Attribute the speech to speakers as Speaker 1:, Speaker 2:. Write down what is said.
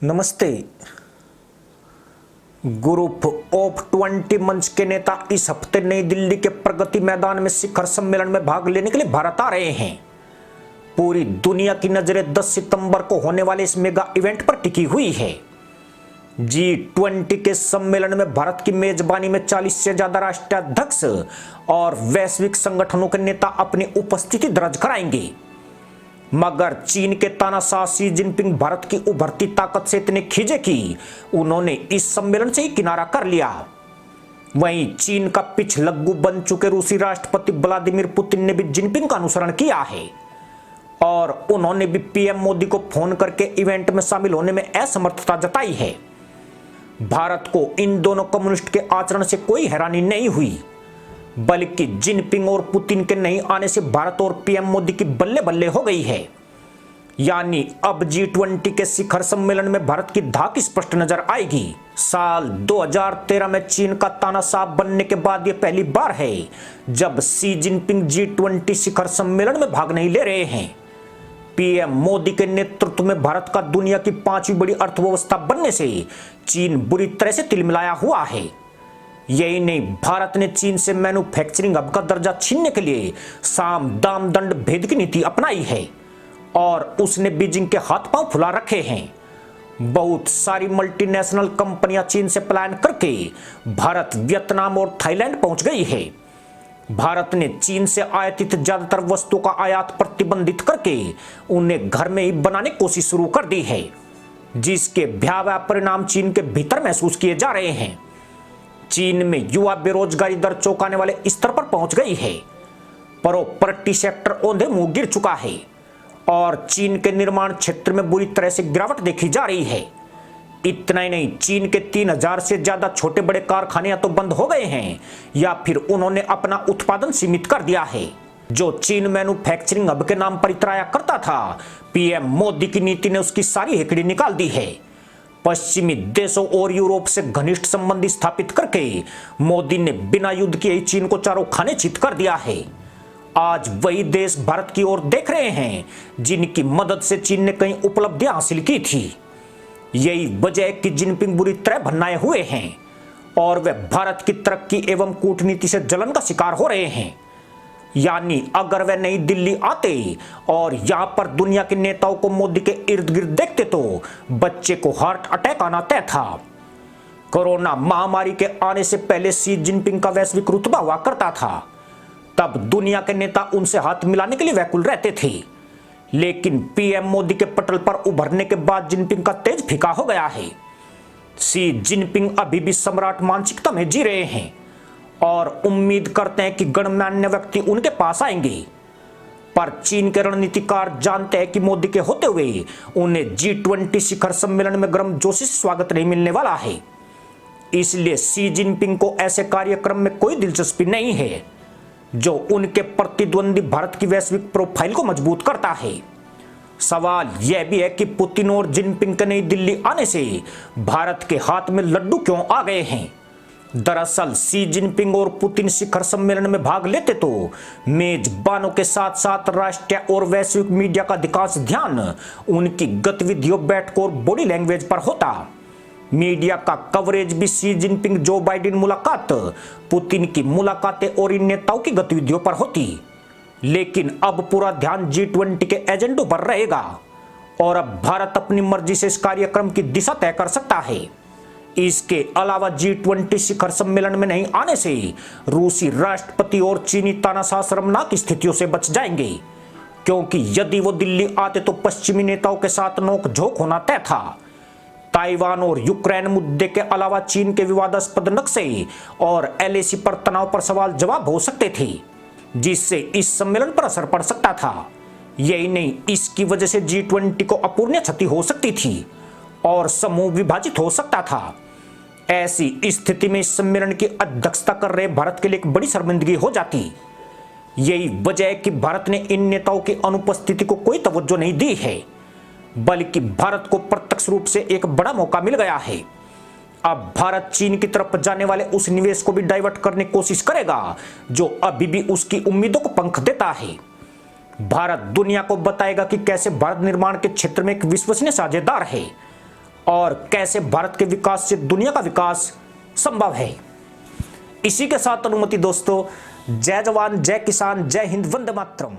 Speaker 1: नमस्ते। Group of 20 मंच के नेता इस हफ्ते नई दिल्ली के प्रगति मैदान में शिखर सम्मेलन में भाग लेने के लिए भारत आ रहे हैं। पूरी दुनिया की नजरें 10 सितंबर को होने वाले इस मेगा इवेंट पर टिकी हुई है। G20 के सम्मेलन में भारत की मेजबानी में 40 से ज्यादा राष्ट्राध्यक्ष और वैश्विक संगठनों के नेता अपनी उपस्थिति दर्ज कराएंगे। मगर चीन के तानाशाह शी जिनपिंग भारत की उभरती ताकत से इतने खिंचे कि उन्होंने इस सम्मेलन से ही किनारा कर लिया। वहीं चीन का पिछलग्गू बन चुके रूसी राष्ट्रपति व्लादिमीर पुतिन ने भी जिनपिंग का अनुसरण किया है और उन्होंने भी पीएम मोदी को फोन करके इवेंट में शामिल होने में असमर्थता जताई है। भारत को इन दोनों कम्युनिस्ट के आचरण से कोई हैरानी नहीं हुई, बल्कि जिनपिंग और पुतिन के नहीं आने से भारत और पीएम मोदी की बल्ले बल्ले हो गई है। यानी अब G20 के शिखर सम्मेलन में भारत की धाक स्पष्ट नजर आएगी। साल 2013 में चीन का तानाशाह बनने के बाद यह पहली बार है जब शी जिनपिंग G20 शिखर सम्मेलन में भाग नहीं ले रहे हैं। पीएम मोदी के नेतृत्व में भारत का दुनिया की 5वीं बड़ी अर्थव्यवस्था बनने से चीन बुरी तरह से तिलमिलाया हुआ है। यही नहीं, भारत ने चीन से मैन्युफैक्चरिंग हब का दर्जा छीनने के लिए साम दाम दंड भेद की नीति अपनाई है और उसने बीजिंग के हाथ पांव फुला रखे हैं। बहुत सारी मल्टीनेशनल कंपनियां चीन से पलायन करके भारत, वियतनाम और थाईलैंड पहुंच गई है। भारत ने चीन से आयातित ज्यादातर वस्तुओं का आयात प्रतिबंधित करके उन्हें घर में ही बनाने की कोशिश शुरू कर दी है, जिसके भयावह परिणाम चीन के भीतर महसूस किए जा रहे हैं। चीन में युवा बेरोजगारी दर चौंकाने वाले स्तर पर पहुंच गई है। प्रॉपर्टी सेक्टर औंधे मुंह गिर चुका है और चीन के निर्माण क्षेत्र में बुरी तरह से गिरावट देखी जा रही है। इतना ही नहीं, चीन के 3000 से ज्यादा छोटे बड़े कारखाने या तो बंद हो गए हैं या फिर उन्होंने अपना उत्पादन सीमित कर दिया है। जो चीन मैन्युफैक्चरिंग हब के नाम पर इतराया करता था, पीएम मोदी की नीति ने उसकी सारी हेकड़ी निकाल दी है। पश्चिमी देशों और यूरोप से घनिष्ठ संबंध स्थापित करके मोदी ने बिना युद्ध किए ही चीन को चारों खाने चित कर दिया है। आज वही देश भारत की ओर देख रहे हैं जिनकी मदद से चीन ने कई उपलब्धियां हासिल की थी। यही वजह है कि जिनपिंग बुरी तरह भन्नाए हुए हैं और वे भारत की तरक्की एवं कूटनीति से जलन का शिकार हो रहे हैं। यानी अगर वे नई दिल्ली आते और यहां पर दुनिया के नेताओं को मोदी के इर्द गिर्द देखते तो बच्चे को हार्ट अटैक आना तय था। कोरोना महामारी के आने से पहले शी जिनपिंग का वैश्विक रुतबा हुआ करता था। तब दुनिया के नेता उनसे हाथ मिलाने के लिए व्याकुल रहते थे, लेकिन पीएम मोदी के पटल पर उभरने के बाद जिनपिंग का तेज फीका हो गया है। शी जिनपिंग अभी भी सम्राट मानसिकता में जी रहे हैं और उम्मीद करते हैं कि गणमान्य व्यक्ति उनके पास आएंगे। पर चीन के रणनीतिकार जानते हैं कि मोदी के होते हुए उन्हें G20 शिखर सम्मेलन में गर्मजोशी से स्वागत नहीं मिलने वाला है। इसलिए शी जिनपिंग को ऐसे कार्यक्रम में कोई दिलचस्पी नहीं है जो उनके प्रतिद्वंदी भारत की वैश्विक प्रोफाइल को मजबूत करता है। सवाल यह भी है कि पुतिन और जिनपिंग के नई दिल्ली आने से भारत के हाथ में लड्डू क्यों आ गए हैं। दरअसल शी जिनपिंग और पुतिन शिखर सम्मेलन में भाग लेते तो मेजबानों के साथ साथ राष्ट्रीय और वैश्विक मीडिया का अधिकांश ध्यान उनकी गतिविधियों, बैठकों और बॉडी लैंग्वेज पर होता। मीडिया का कवरेज भी शी जिनपिंग जो बाइडेन मुलाकात, पुतिन की मुलाकातें और इन नेताओं की गतिविधियों पर होती। लेकिन अब पूरा ध्यान G20 के एजेंडों पर रहेगा और अब भारत अपनी मर्जी से इस कार्यक्रम की दिशा तय कर सकता है। इसके अलावा G20 शिखर सम्मेलन में नहीं आने से रूसी राष्ट्रपति और चीनी तानाशाह शर्मनाक स्थितियों से बच जाएंगे, क्योंकि यदि वो दिल्ली आते तो पश्चिमी नेताओं के साथ नोकझोंक होना तय था। ताइवान और यूक्रेन मुद्दे के अलावा चीन के विवादास्पद नक्शे और LAC पर तनाव पर सवाल जवाब हो सकते थे, जिससे इस सम्मेलन पर असर पड़ सकता था। यही नहीं, इसकी वजह से G20 को अपूर्णीय क्षति हो सकती थी और समूह विभाजित हो सकता था। ऐसी स्थिति में इस सम्मेलन की अध्यक्षता कर रहे भारत के लिए एक बड़ी शर्मिंदगी हो जाती। यही वजह है कि भारत ने इन नेताओं की अनुपस्थिति को कोई तवज्जो नहीं दी है, बल्कि भारत को प्रत्यक्ष रूप से एक बड़ा मौका मिल गया है। अब भारत चीन की तरफ जाने वाले उस निवेश को भी डाइवर्ट करने की कोशिश करेगा जो अभी भी उसकी उम्मीदों को पंख देता है। भारत दुनिया को बताएगा कि कैसे भारत निर्माण के क्षेत्र में एक विश्वसनीय साझेदार है और कैसे भारत के विकास से दुनिया का विकास संभव है। इसी के साथ अनुमति दोस्तों, जय जवान, जय किसान, जय हिंद, वंदे मातरम।